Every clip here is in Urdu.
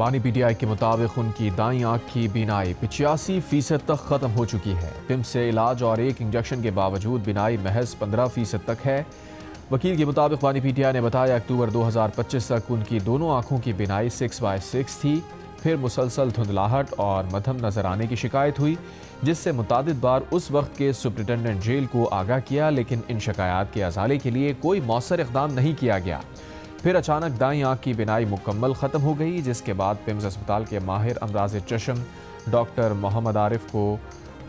بانی پی ٹی آئی کے مطابق ان کی دائیں آنکھ کی بینائی 85% تک ختم ہو چکی ہے۔ پمپ سے علاج اور ایک انجیکشن کے باوجود بینائی محض 15% تک ہے۔ وکیل کے مطابق بانی پی ٹی آئی نے بتایا اکتوبر 2025 تک ان کی دونوں آنکھوں کی بینائی 6/6 تھی، پھر مسلسل دھندلاہٹ اور مدھم نظر آنے کی شکایت ہوئی، جس سے متعدد بار اس وقت کے سپرنٹنڈنٹ جیل کو آگاہ کیا، لیکن ان شکایات کے ازالے کے لیے کوئی مؤثر اقدام نہیں کیا گیا۔ پھر اچانک دائیں آنکھ کی بینائی مکمل ختم ہو گئی، جس کے بعد پمز اسپتال کے ماہر امراض چشم ڈاکٹر محمد عارف کو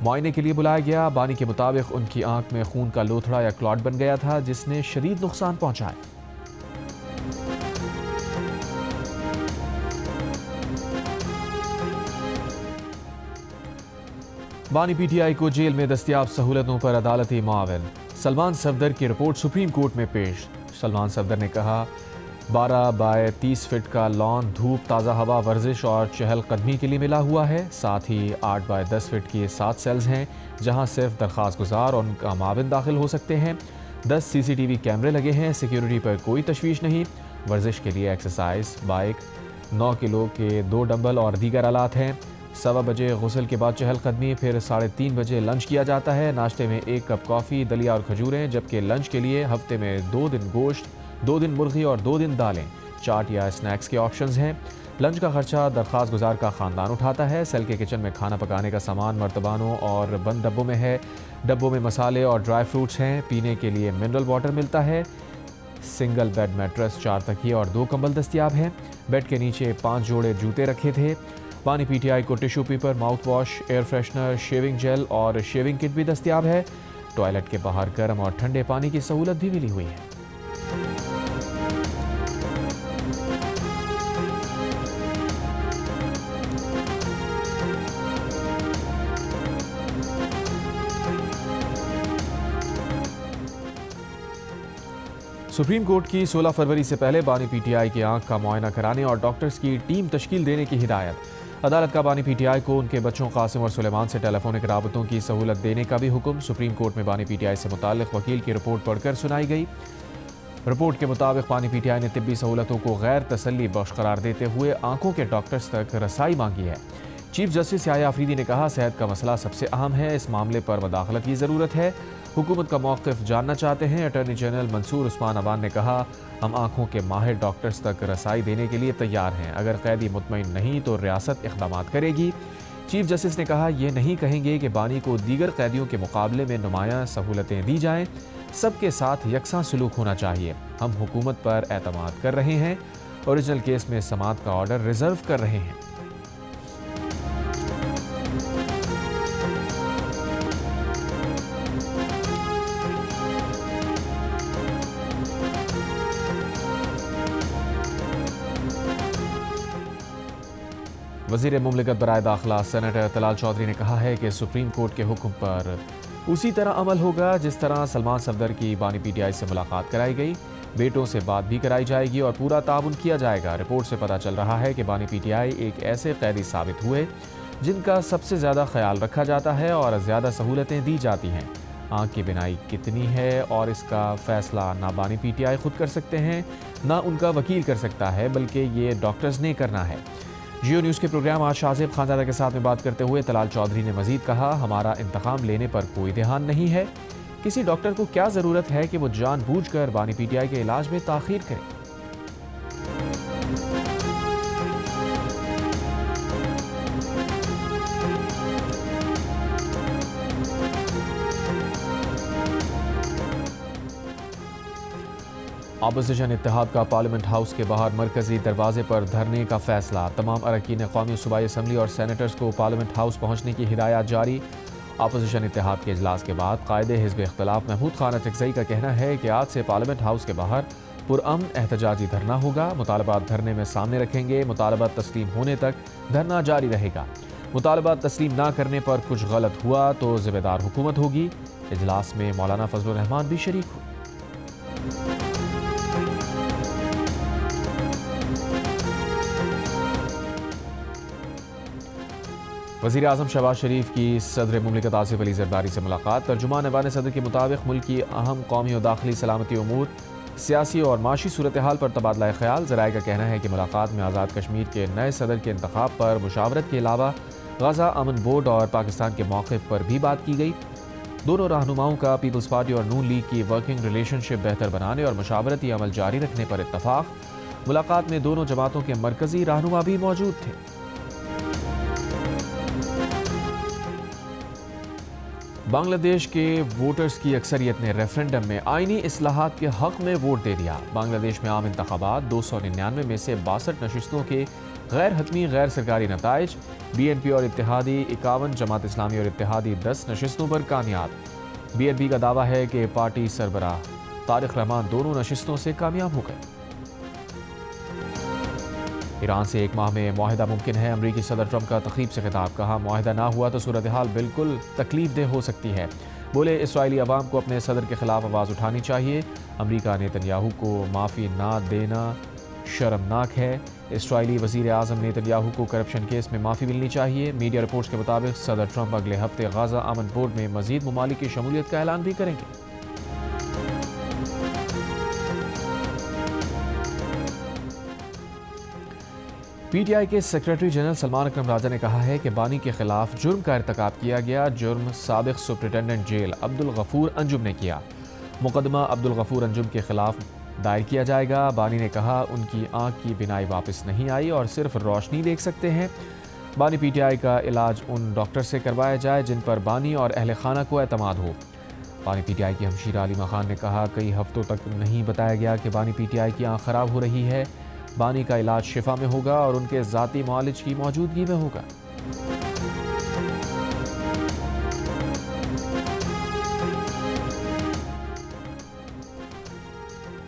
معائنے کے لیے بلایا گیا۔ بانی کے مطابق ان کی آنکھ میں خون کا لوتھڑا یا کلاٹ بن گیا تھا، جس نے شدید نقصان پہنچایا۔ بانی پی ٹی آئی کو جیل میں دستیاب سہولتوں پر عدالتی معاون۔ سلمان صفدر کی رپورٹ سپریم کورٹ میں پیش۔ سلمان صفدر نے کہا 12/30 فٹ کا لان دھوپ، تازہ ہوا، ورزش اور چہل قدمی کے لیے ملا ہوا ہے۔ ساتھ ہی 8/10 فٹ کی 7 سیلز ہیں جہاں صرف درخواست گزار اور ان کا معاون داخل ہو سکتے ہیں۔ 10 CCTV کیمرے لگے ہیں، سیکیورٹی پر کوئی تشویش نہیں۔ ورزش کے لیے ایکسرسائز بائک، 9 کلو کے 2 ڈمبل اور دیگر آلات ہیں۔ 1:15 بجے غسل کے بعد چہل قدمی، پھر 3:30 بجے لنچ کیا جاتا ہے۔ ناشتے میں 1 کپ کافی، دلیا اور کھجوریں، جبکہ لنچ کے لیے ہفتے میں 2 دن گوشت، 2 دن مرغی اور 2 دن دالیں۔ چاٹ یا اسنیکس کے آپشنز ہیں۔ لنچ کا خرچہ درخواست گزار کا خاندان اٹھاتا ہے۔ سیل کے کچن میں کھانا پکانے کا سامان مرتبانوں اور بند ڈبوں میں ہے۔ ڈبوں میں مسالے اور ڈرائی فروٹس ہیں۔ پینے کے لیے منرل واٹر ملتا ہے۔ سنگل بیڈ میٹرس، 4 تکیے اور 2 کمبل دستیاب ہیں۔ بیڈ کے نیچے 5 جوڑے جوتے رکھے تھے۔ بانی پی ٹی آئی کو tissue paper, mouth wash, air freshener, shaving gel اور شیونگ کٹ بھی دستیاب ہے۔ ٹوائلٹ کے باہر گرم اور ٹھنڈے پانی کی سہولت بھی ملی ہوئی ہے۔ سپریم کورٹ کی 16 فروری سے پہلے بانی پی ٹی آئی کی آنکھ کا معائنہ کرانے اور ڈاکٹرز کی ٹیم تشکیل دینے کی ہدایت۔ عدالت کا بانی پی ٹی آئی کو ان کے بچوں قاسم اور سلیمان سے ٹیلی فونک رابطوں کی سہولت دینے کا بھی حکم۔ سپریم کورٹ میں بانی پی ٹی آئی سے متعلق وکیل کی رپورٹ پڑھ کر سنائی گئی۔ رپورٹ کے مطابق بانی پی ٹی آئی نے طبی سہولتوں کو غیر تسلی بخش قرار دیتے ہوئے آنکھوں کے ڈاکٹرز تک رسائی مانگی ہے۔ چیف جسٹس یحییٰ آفریدی نے کہا صحت کا مسئلہ سب سے اہم ہے، اس معاملے پر مداخلت کی ضرورت ہے۔ حکومت کا موقف جاننا چاہتے ہیں۔ اٹارنی جنرل منصور عثمان عوان نے کہا ہم آنکھوں کے ماہر ڈاکٹرز تک رسائی دینے کے لیے تیار ہیں، اگر قیدی مطمئن نہیں تو ریاست اقدامات کرے گی۔ چیف جسٹس نے کہا یہ نہیں کہیں گے کہ بانی کو دیگر قیدیوں کے مقابلے میں نمایاں سہولتیں دی جائیں، سب کے ساتھ یکساں سلوک ہونا چاہیے۔ ہم حکومت پر اعتماد کر رہے ہیں، اوریجنل کیس میں سماعت کا آرڈر ریزرو کر رہے ہیں۔ وزیر مملکت برائے داخلہ سینیٹر طلال چودھری نے کہا ہے کہ سپریم کورٹ کے حکم پر اسی طرح عمل ہوگا جس طرح سلمان صفدر کی بانی پی ٹی آئی سے ملاقات کرائی گئی، بیٹوں سے بات بھی کرائی جائے گی اور پورا تعاون کیا جائے گا۔ رپورٹ سے پتہ چل رہا ہے کہ بانی پی ٹی آئی ایک ایسے قیدی ثابت ہوئے جن کا سب سے زیادہ خیال رکھا جاتا ہے اور زیادہ سہولتیں دی جاتی ہیں۔ آنکھ کی بینائی کتنی ہے اور اس کا فیصلہ نہ بانی پی ٹی آئی خود کر سکتے ہیں نہ ان کا وکیل کر سکتا ہے، بلکہ یہ ڈاکٹرز نے کرنا ہے۔ جیو نیوز کے پروگرام آج شاہزیب خانزادہ کے ساتھ میں بات کرتے ہوئے طلال چودھری نے مزید کہا ہمارا انتقام لینے پر کوئی دھیان نہیں ہے، کسی ڈاکٹر کو کیا ضرورت ہے کہ وہ جان بوجھ کر بانی پی ٹی آئی کے علاج میں تاخیر کرے۔ اپوزیشن اتحاد کا پارلیمنٹ ہاؤس کے باہر مرکزی دروازے پر دھرنے کا فیصلہ، تمام اراکین قومی صوبائی اسمبلی اور سینیٹرز کو پارلیمنٹ ہاؤس پہنچنے کی ہدایات جاری۔ اپوزیشن اتحاد کے اجلاس کے بعد قائد حزب اختلاف محمود خان اچکزئی کا کہنا ہے کہ آج سے پارلیمنٹ ہاؤس کے باہر پرامن احتجاجی دھرنا ہوگا، مطالبات دھرنے میں سامنے رکھیں گے، مطالبات تسلیم ہونے تک دھرنا جاری رہے گا، مطالبات تسلیم نہ کرنے پر کچھ غلط ہوا تو ذمہ دار حکومت ہوگی۔ اجلاس میں مولانا فضل الرحمان بھی شریک ہوئے۔ وزیر اعظم شہباز شریف کی صدر مملکت آصف علی زرداری سے ملاقات۔ ترجمان ایوان صدر کے مطابق ملک کی اہم قومی و داخلی سلامتی امور سیاسی اور معاشی صورتحال پر تبادلہ خیال۔ ذرائع کا کہنا ہے کہ ملاقات میں آزاد کشمیر کے نئے صدر کے انتخاب پر مشاورت کے علاوہ غزہ امن بورڈ اور پاکستان کے موقف پر بھی بات کی گئی۔ دونوں رہنماؤں کا پیپلز پارٹی اور نون لیگ کی ورکنگ ریلیشن شپ بہتر بنانے اور مشاورتی عمل جاری رکھنے پر اتفاق۔ ملاقات میں دونوں جماعتوں کے مرکزی رہنما بھی موجود تھے۔ بنگلہ دیش کے ووٹرز کی اکثریت نے ریفرنڈم میں آئینی اصلاحات کے حق میں ووٹ دے دیا۔ بنگلہ دیش میں عام انتخابات 299 میں سے 62 نشستوں کے غیر حتمی غیر سرکاری نتائج۔ بی این پی اور اتحادی 51، جماعت اسلامی اور اتحادی 10 نشستوں پر کامیاب۔ بی این پی کا دعویٰ ہے کہ پارٹی سربراہ طارق رحمان دونوں نشستوں سے کامیاب ہو گئے۔ ایران سے 1 ماہ میں معاہدہ ممکن ہے۔ امریکی صدر ٹرمپ کا تقریب سے خطاب، کہا معاہدہ نہ ہوا تو صورتحال بالکل تکلیف دہ ہو سکتی ہے۔ بولے اسرائیلی عوام کو اپنے صدر کے خلاف آواز اٹھانی چاہیے۔ امریکہ نیتن یاہو کو معافی نہ دینا شرمناک ہے۔ اسرائیلی وزیر اعظم نیتن یاہو کو کرپشن کیس میں معافی ملنی چاہیے۔ میڈیا رپورٹس کے مطابق صدر ٹرمپ اگلے ہفتے غزہ امن بورڈ میں مزید ممالک کی شمولیت کا اعلان بھی کریں گے۔ پی ٹی آئی کے سیکریٹری جنرل سلمان اکرم راجہ نے کہا ہے کہ بانی کے خلاف جرم کا ارتکاب کیا گیا۔ جرم سابق سپرنٹنڈنٹ جیل عبدالغفور انجم نے کیا۔ مقدمہ عبدالغفور انجم کے خلاف دائر کیا جائے گا۔ بانی نے کہا ان کی آنکھ کی بینائی واپس نہیں آئی اور صرف روشنی دیکھ سکتے ہیں۔ بانی پی ٹی آئی کا علاج ان ڈاکٹر سے کروایا جائے جن پر بانی اور اہل خانہ کو اعتماد ہو۔ بانی پی ٹی آئی کی ہمشیرہ علیمہ خان نے کہا کئی ہفتوں تک نہیں بتایا گیا کہ بانی پی ٹی آئی کی آنکھ خراب ہو رہی ہے۔ بانی کا علاج شفا میں ہوگا اور ان کے ذاتی معالج کی موجودگی میں ہوگا۔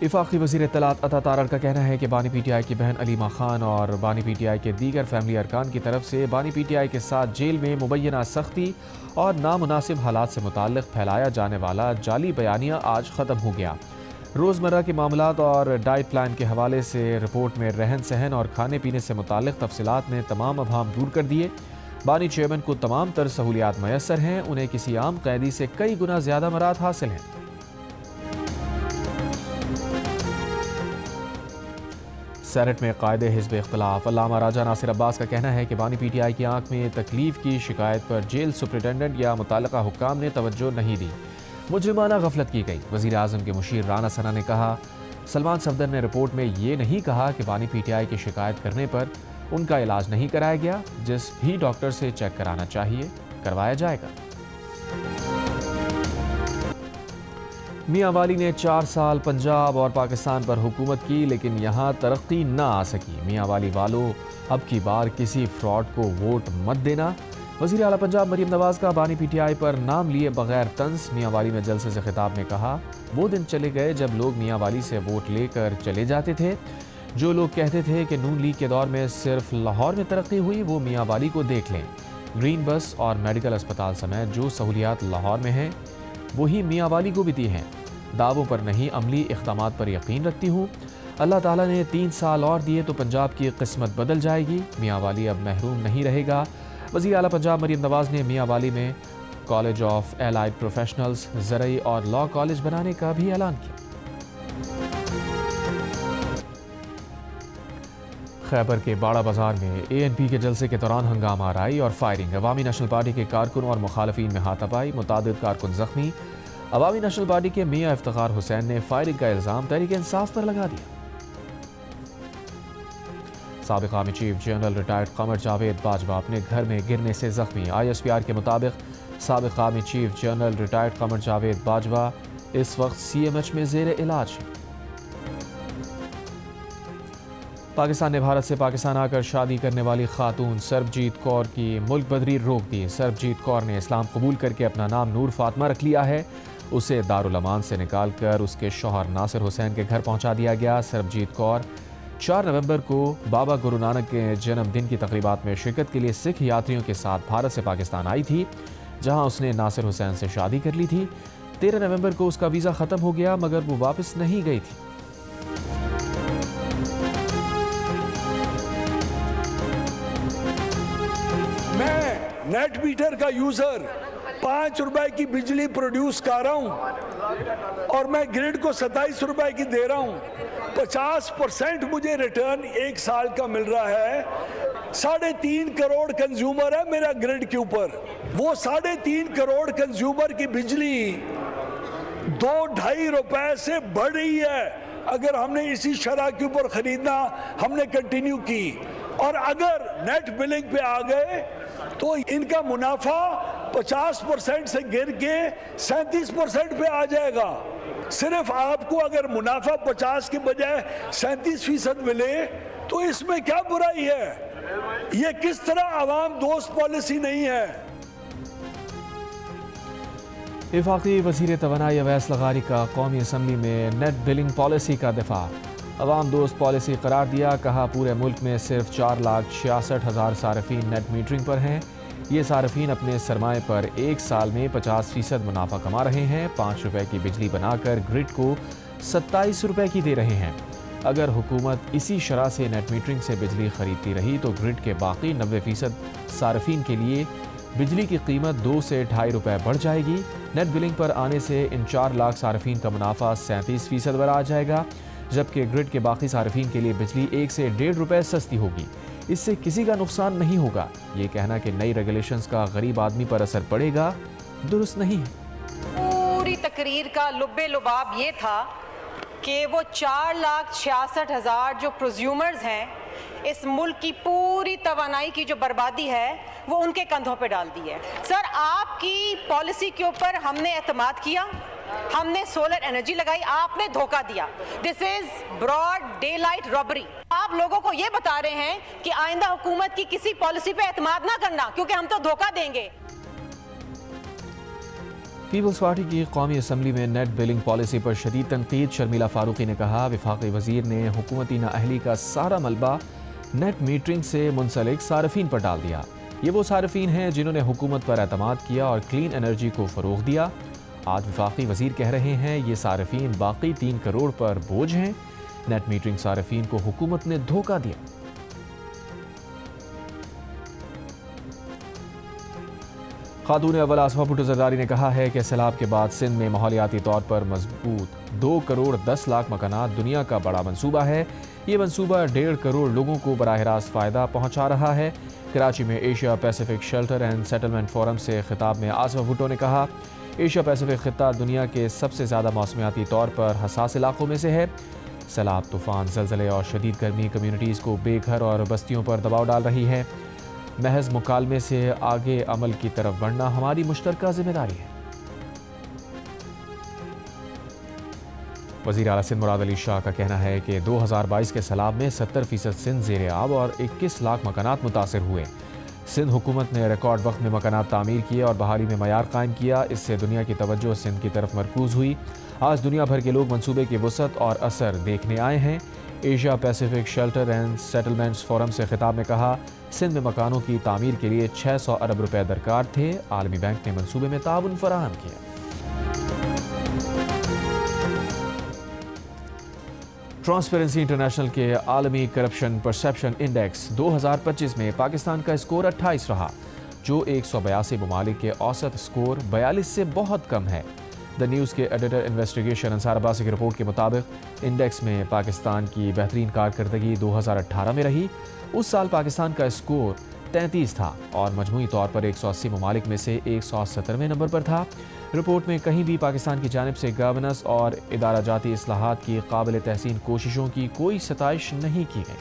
وفاقی وزیر اطلاعات عطا تارڑ کا کہنا ہے کہ بانی پی ٹی آئی کی بہن علیمہ خان اور بانی پی ٹی آئی کے دیگر فیملی ارکان کی طرف سے بانی پی ٹی آئی کے ساتھ جیل میں مبینہ سختی اور نامناسب حالات سے متعلق پھیلایا جانے والا جعلی بیانیہ آج ختم ہو گیا۔ روزمرہ کے معاملات اور ڈائٹ پلان کے حوالے سے رپورٹ میں رہن سہن اور کھانے پینے سے متعلق تفصیلات نے تمام ابہام دور کر دیے۔ بانی چیئرمین کو تمام تر سہولیات میسر ہیں، انہیں کسی عام قیدی سے کئی گنا زیادہ مراد حاصل ہیں۔ سینٹ میں قائد حزب اختلاف علامہ راجہ ناصر عباس کا کہنا ہے کہ بانی پی ٹی آئی کی آنکھ میں تکلیف کی شکایت پر جیل سپرنٹنڈنٹ یا متعلقہ حکام نے توجہ نہیں دی، مجرمانہ غفلت کی گئی۔ وزیر اعظم کے مشیر رانا ثنا نے کہا سلمان صفدر نے رپورٹ میں یہ نہیں کہا کہ بانی پی ٹی آئی کی شکایت کرنے پر ان کا علاج نہیں کرایا گیا، جس بھی ڈاکٹر سے چیک کرانا چاہیے کروایا جائے گا۔ میاں والی نے 4 سال پنجاب اور پاکستان پر حکومت کی لیکن یہاں ترقی نہ آ سکی۔ میاں والی والوں اب کی بار کسی فراڈ کو ووٹ مت دینا۔ وزیر اعلیٰ پنجاب مریم نواز کا بانی پی ٹی آئی پر نام لیے بغیر طنز۔ میاں والی میں جلسے سے خطاب میں کہا وہ دن چلے گئے جب لوگ میاں والی سے ووٹ لے کر چلے جاتے تھے۔ جو لوگ کہتے تھے کہ نون لیگ کے دور میں صرف لاہور میں ترقی ہوئی وہ میاں والی کو دیکھ لیں۔ گرین بس اور میڈیکل اسپتال سمیت جو سہولیات لاہور میں ہیں وہی میاں والی کو بھی دی ہیں۔ دعووں پر نہیں عملی اقدامات پر یقین رکھتی ہوں۔ اللہ تعالیٰ نے 3 سال اور دیے تو پنجاب کی قسمت بدل جائے گی۔ میاں والی اب محروم نہیں رہے گا۔ وزیر اعلیٰ پنجاب مریم نواز نے میاں والی میں کالج آف ایلائڈ پروفیشنلز، زرعی اور لاء کالج بنانے کا بھی اعلان کیا۔ خیبر کے باڑہ بازار میں اے این پی کے جلسے کے دوران ہنگامہ آرائی اور فائرنگ۔ عوامی نیشنل پارٹی کے کارکن اور مخالفین میں ہاتھا پائی، متعدد کارکن زخمی۔ عوامی نیشنل پارٹی کے میاں افتخار حسین نے فائرنگ کا الزام تحریک انصاف پر لگا دیا۔ سابق army chief general retired Qamar Javed Bajwa اپنے گھر میں گرنے سے زخمی۔ آئی ایس پی آر کے مطابق سابق army chief general retired Qamar Javed Bajwa اس وقت سی ایم ایچ میں زیر علاج ہیں۔ پاکستان نے بھارت سے پاکستان آ کر شادی کرنے والی خاتون سربجیت کور کی ملک بدری روک دی۔ سربجیت کور نے اسلام قبول کر کے اپنا نام نور فاطمہ رکھ لیا ہے۔ اسے دارالامان سے نکال کر اس کے شوہر ناصر حسین کے گھر پہنچا دیا گیا۔ سربجیت کور 4 نومبر کو بابا گرو نانک کے جنم دن کی تقریبات میں شرکت کے لیے سکھ یاتریوں کے ساتھ بھارت سے پاکستان آئی تھی، جہاں اس نے ناصر حسین سے شادی کر لی تھی۔ 13 نومبر کو اس کا ویزا ختم ہو گیا مگر وہ واپس نہیں گئی تھی۔ میں نیٹ میٹر کا یوزر 5 روپے کی بجلی پروڈیوس کر رہا ہوں اور میں گریڈ کو 27 روپے کی دے رہا ہوں, 50% مجھے ریٹرن 1 سال کا مل رہا ہے. 3.5 کروڑ کنزیومر ہے میرا گریڈ کے اوپر. وہ 3.5 کروڑ کنزیومر کی بجلی 2-2.5 روپے سے بڑھ رہی ہے اگر ہم نے اسی شرح کے اوپر خریدنا ہم نے کنٹینیو کی. اور اگر نیٹ بلنگ پہ آ گئے تو ان کا منافع 50% سے گر کے 37% پہ آ جائے گا. صرف آپ کو اگر منافع 50 کے بجائے 37% ملے تو اس میں کیا برائی ہے؟ یہ کس طرح عوام دوست پالیسی نہیں ہے؟ وفاقی وزیر توانائی اویس لغاری کا قومی اسمبلی میں نیٹ بلنگ پالیسی کا دفاع. عوام دوست پالیسی قرار دیا. کہا پورے ملک میں صرف 4,66,000 صارفین نیٹ میٹرنگ پر ہیں. یہ صارفین اپنے سرمائے پر 1 سال میں 50% منافع کما رہے ہیں. 5 روپے کی بجلی بنا کر گرڈ کو 27 روپے کی دے رہے ہیں. اگر حکومت اسی شرح سے نیٹ میٹرنگ سے بجلی خریدتی رہی تو گرڈ کے باقی 90% صارفین کے لیے بجلی کی قیمت 2 سے 2.5 روپے بڑھ جائے گی. نیٹ بلنگ پر آنے سے ان 4 لاکھ صارفین کا منافع 37% پر آ جائے گا, جبکہ گرڈ کے باقی صارفین کے لیے بجلی 1 سے 1.5 روپے سستی ہوگی. اس سے کسی کا نقصان نہیں ہوگا. یہ کہنا کہ نئی ریگولیشنز کا غریب آدمی پر اثر پڑے گا درست نہیں ہے. پوری تقریر کا لب لباب یہ تھا کہ وہ 4,66,000 جو پروزیومرز ہیں, اس ملک کی پوری توانائی کی جو بربادی ہے وہ ان کے کندھوں پہ ڈال دی ہے. سر, آپ کی پالیسی کے اوپر ہم نے اعتماد کیا, ہم نے سولر انرجی لگائی, آپ نے دھوکہ دیا. دس is broad day light rabri. آپ لوگوں کو یہ بتا رہے ہیں کہ آئندہ حکومت کی کسی پالیسی پہ اعتماد نہ کرنا کیونکہ ہم تو دھوکہ دیں گے. پیپلز پارٹی کی قومی اسمبلی میں نیٹ بلنگ پالیسی پر شدید تنقید. شرمیلا فاروقی نے کہا وفاقی وزیر نے حکومتی نااہلی کا سارا ملبہ نیٹ میٹرنگ سے منسلک صارفین پر ڈال دیا. یہ وہ صارفین ہیں جنہوں نے حکومت پر اعتماد کیا اور کلین انرجی کو فروغ دیا. آج وفاقی وزیر کہہ رہے ہیں یہ صارفین باقی 3 کروڑ پر بوجھ ہیں. نیٹ میٹرنگ صارفین کو حکومت نے دھوکہ دیا. خاتون اول آصفہ بھٹو زرداری نے کہا ہے کہ سیلاب کے بعد سندھ میں ماحولیاتی طور پر مضبوط 2 کروڑ 10 لاکھ مکانات دنیا کا بڑا منصوبہ ہے. یہ منصوبہ 1.5 کروڑ لوگوں کو براہ راست فائدہ پہنچا رہا ہے. کراچی میں Asia Pacific shelter and settlement forum سے خطاب میں آصفہ بھٹو نے کہا ایشیا پیسیفک خطہ دنیا کے سب سے زیادہ موسمیاتی طور پر حساس علاقوں میں سے ہے. سیلاب, طوفان, زلزلے اور شدید گرمی کمیونٹیز کو بے گھر اور بستیوں پر دباؤ ڈال رہی ہے. محض مکالمے سے آگے عمل کی طرف بڑھنا ہماری مشترکہ ذمہ داری ہے. وزیر اعلیٰ سندھ مراد علی شاہ کا کہنا ہے کہ 2022 کے سیلاب میں 70% سندھ زیر آب اور 21 لاکھ مکانات متاثر ہوئے. سندھ حکومت نے ریکارڈ وقت میں مکانات تعمیر کیے اور بحالی میں معیار قائم کیا. اس سے دنیا کی توجہ سندھ کی طرف مرکوز ہوئی. آج دنیا بھر کے لوگ منصوبے کی وسعت اور اثر دیکھنے آئے ہیں. Asia Pacific shelter and settlements forum سے خطاب میں کہا سندھ میں مکانوں کی تعمیر کے لیے 600 ارب روپے درکار تھے. عالمی بینک نے منصوبے میں تعاون فراہم کیا. ٹرانسپیرنسی انٹرنیشنل کے عالمی کرپشن پرسیپشن انڈیکس 2025 میں پاکستان کا اسکور 28 رہا, جو 182 ممالک کے اوسط اسکور 42 سے بہت کم ہے. دا نیوز کے ایڈیٹر انویسٹیگیشن انصار عباسی کی رپورٹ کے مطابق انڈیکس میں پاکستان کی بہترین کارکردگی 2018 میں رہی. اس سال پاکستان کا اسکور 33 تھا اور مجموعی طور پر 180 ممالک میں سے 170ویں نمبر پر تھا. رپورٹ میں کہیں بھی پاکستان کی جانب سے گورننس اور ادارہ جاتی اصلاحات کی قابل تحسین کوششوں کی کوئی ستائش نہیں کی گئی.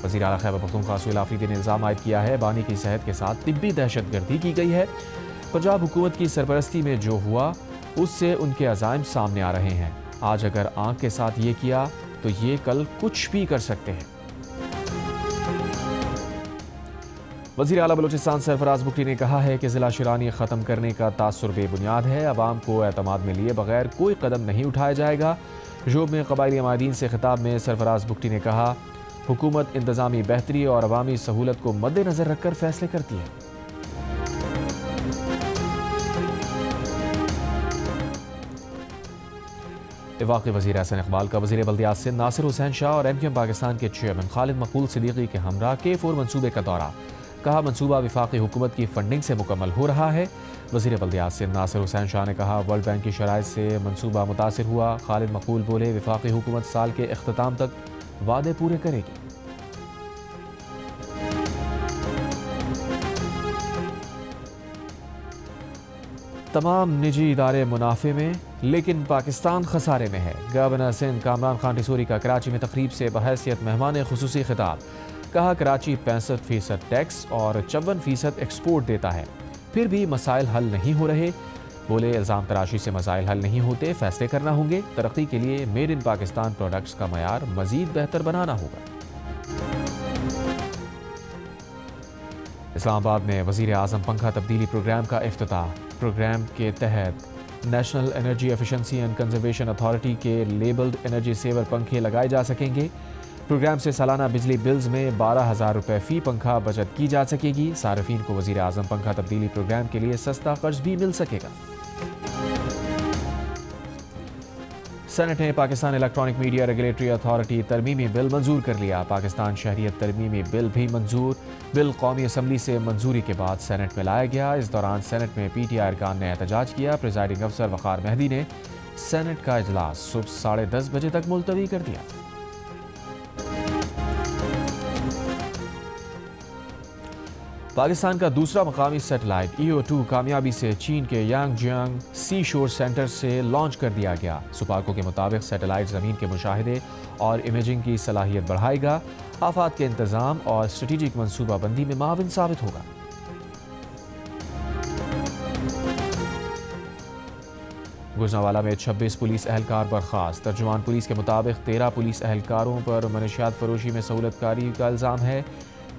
وزیر اعلیٰ خیبر پختونخوا سہیل آفریدی نے الزام عائد کیا ہے بانی کی صحت کے ساتھ طبی دہشت گردی کی گئی ہے. پنجاب حکومت کی سرپرستی میں جو ہوا اس سے ان کے عزائم سامنے آ رہے ہیں. آج اگر آنکھ کے ساتھ یہ کیا تو یہ کل کچھ بھی کر سکتے ہیں. وزیر اعلیٰ بلوچستان سرفراز بگٹی نے کہا ہے کہ ضلع شیرانی ختم کرنے کا تاثر بے بنیاد ہے. عوام کو اعتماد میں لیے بغیر کوئی قدم نہیں اٹھایا جائے گا. جوب میں قبائلی عمائدین سے خطاب میں سرفراز بگٹی نے کہا حکومت انتظامی بہتری اور عوامی سہولت کو مد نظر رکھ کر فیصلے کرتی ہے. وفاقی وزیر احسن اقبال کا وزیر بلدیات سندھ ناصر حسین شاہ اور ایم کیو ایم پاکستان کے چیئرمین خالد مقبول صدیقی کے ہمراہ K4 منصوبے کا دورہ. کہا منصوبہ وفاقی حکومت کی فنڈنگ سے مکمل ہو رہا ہے۔ وزیر بلدیات سندھ ناصر حسین شاہ نے کہا ورلڈ بینک کی شرائط سے منصوبہ متاثر ہوا۔ خالد مقبول بولے وفاقی حکومت سال کے اختتام تک وعدے پورے کرے گی۔ تمام نجی ادارے منافع میں لیکن پاکستان خسارے میں ہے۔ گورنر سندھ کامران خان ٹیسوری کا کراچی میں تقریب سے بحیثیت مہمان خصوصی خطاب۔ کہا کراچی 65% ٹیکس اور 54% ایکسپورٹ دیتا ہے، پھر بھی مسائل حل نہیں ہو رہے۔ بولے الزام تراشی سے مسائل حل نہیں ہوتے، فیصلے کرنا ہوں گے۔ ترقی کے لیے میڈ ان پاکستان پروڈکٹس کا معیار مزید بہتر بنانا ہوگا۔ اسلام آباد میں وزیر اعظم پنکھا تبدیلی پروگرام کا افتتاح۔ پروگرام کے تحت national energy efficiency and conservation authority کے لیبلڈ انرجی سیور پنکھے لگائے جا سکیں گے۔ پروگرام سے سالانہ بجلی بلز میں 12,000 روپے فی پنکھا بچت کی جا سکے گی۔ صارفین کو وزیر اعظم پنکھا تبدیلی پروگرام کے لیے سستا قرض بھی مل سکے گا۔ سینٹ نے Pakistan electronic media regulatory authority ترمیمی بل منظور کر لیا۔ پاکستان شہریت ترمیمی بل بھی منظور۔ بل قومی اسمبلی سے منظوری کے بعد سینٹ میں لایا گیا۔ اس دوران سینٹ میں پی ٹی آئی ارکان نے احتجاج کیا۔ پریزائڈنگ افسر وقار مہدی نے سینٹ کا اجلاس صبح 10:30 بجے تک ملتوی کر دیا۔ پاکستان کا دوسرا مقامی سیٹلائٹ EO2 کامیابی سے چین کے یانگ جیانگ سی شور سینٹر سے لانچ کر دیا گیا۔ سپارکو کے مطابق سیٹلائٹ زمین کے مشاہدے اور امیجنگ کی صلاحیت بڑھائے گا، آفات کے انتظام اور اسٹریٹجک منصوبہ بندی میں معاون ثابت ہوگا۔ گوجرانوالہ میں 26 پولیس اہلکار برخاست۔ ترجمان پولیس کے مطابق 13 پولیس اہلکاروں پر منشیات فروشی میں سہولت کاری کا الزام ہے۔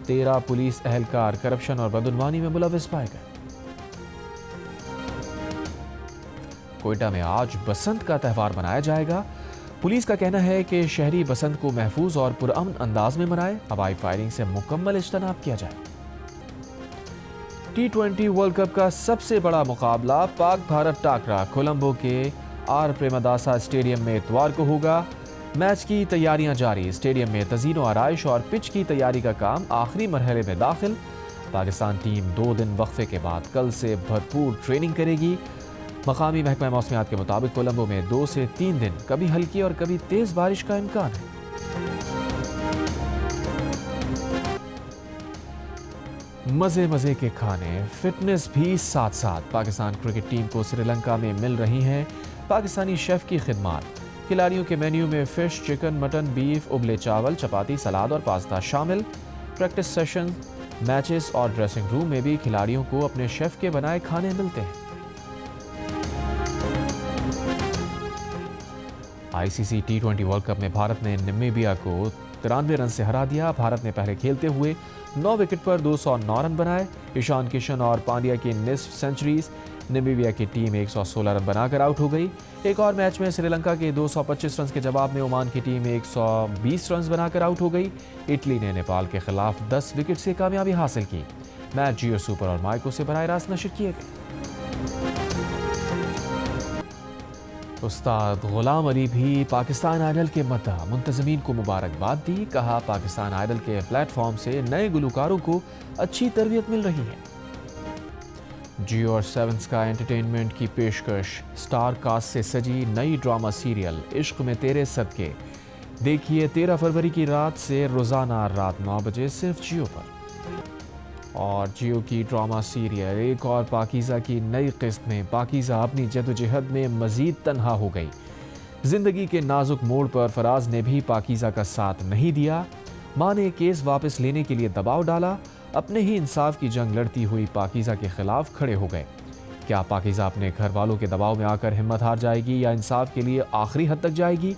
13 پولیس اہلکار کرپشن اور بدعنوانی میں ملوث پائے گئے۔ کوئٹہ میں آج بسنت کا تہوار منایا جائے گا۔ پولیس کا کہنا ہے کہ شہری بسنت کو محفوظ اور پرامن انداز میں منائے، ہوائی فائرنگ سے مکمل اجتناب کیا جائے۔ T20 ورلڈ کپ کا سب سے بڑا مقابلہ پاک بھارت ٹاکرا کولمبو کے آر پریمداسا اسٹیڈیم میں اتوار کو ہوگا۔ میچ کی تیاریاں جاری۔ اسٹیڈیم میں تزئین و آرائش اور پچ کی تیاری کا کام آخری مرحلے میں داخل۔ پاکستان ٹیم 2 دن وقفے کے بعد کل سے بھرپور ٹریننگ کرے گی۔ مقامی محکمہ موسمیات کے مطابق کولمبو میں 2 سے 3 دن کبھی ہلکی اور کبھی تیز بارش کا امکان ہے۔ مزے مزے کے کھانے، فٹنس بھی ساتھ ساتھ۔ پاکستان کرکٹ ٹیم کو سری لنکا میں مل رہی ہیں پاکستانی شیف کی خدمات۔ کھلاڑیوں کے مینیو میں فش، چکن، مٹن، بیف، ابلے چاول، چپاتی، سلاد اور پاستا شامل۔ پریکٹس سیشن، میچز اور ڈریسنگ روم میں بھی کھلاڑیوں کو اپنے شیف کے بنائے کھانے ملتے ہیں۔ ICC T20 ورلڈ کپ میں بھارت نے نمیبیا کو 93 رن سے ہرا دیا۔ بھارت نے پہلے کھیلتے ہوئے 9 وکٹ پر 209 رن بنائے۔ ایشان کشن اور پانڈیا کی نصف سنچریز۔ نمیبیا کی ٹیم 116 رن بنا کر آؤٹ ہو گئی۔ ایک اور میچ میں سری لنکا کے 225 رنز کے جواب میں عمان کی ٹیم 120 رنز بنا کر آؤٹ ہو گئی۔ اٹلی نے نیپال کے خلاف 10 وکٹ سے کامیابی حاصل کی۔ میچ جیو سپر اور مائیکو سے براہ راست نشر کیے گئے۔ استاد غلام علی بھی پاکستان آئیڈل کے مداح، منتظمین کو مبارکباد دی۔ کہا پاکستان آئیڈل کے پلیٹ فارم سے نئے گلوکاروں کو اچھی تربیت مل رہی ہے۔ جیو اور 7 اسکائی انٹرٹینمنٹ کی پیشکش سٹار کاسٹ سے سجی نئی ڈرامہ سیریل عشق میں تیرے صدقے دیکھیے 13 فروری کی رات سے روزانہ رات 9 بجے صرف جیو پر۔ اور جیو کی ڈرامہ سیریل ایک اور پاکیزہ کی نئی قسط میں پاکیزہ اپنی جدوجہد میں مزید تنہا ہو گئی۔ زندگی کے نازک موڑ پر فراز نے بھی پاکیزہ کا ساتھ نہیں دیا۔ ماں نے کیس واپس لینے کے لیے دباؤ ڈالا۔ اپنے ہی انصاف کی جنگ لڑتی ہوئی پاکیزہ کے خلاف کھڑے ہو گئے۔ کیا پاکیزہ اپنے گھر والوں کے دباؤ میں آ کر ہمت ہار جائے گی یا انصاف کے لیے آخری حد تک جائے گی؟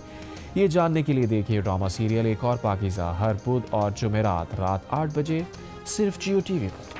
یہ جاننے کے لیے دیکھیے ڈرامہ سیریل ایک اور پاکیزہ ہر بدھ اور جمعرات رات 8 بجے صرف جیو ٹی وی پر۔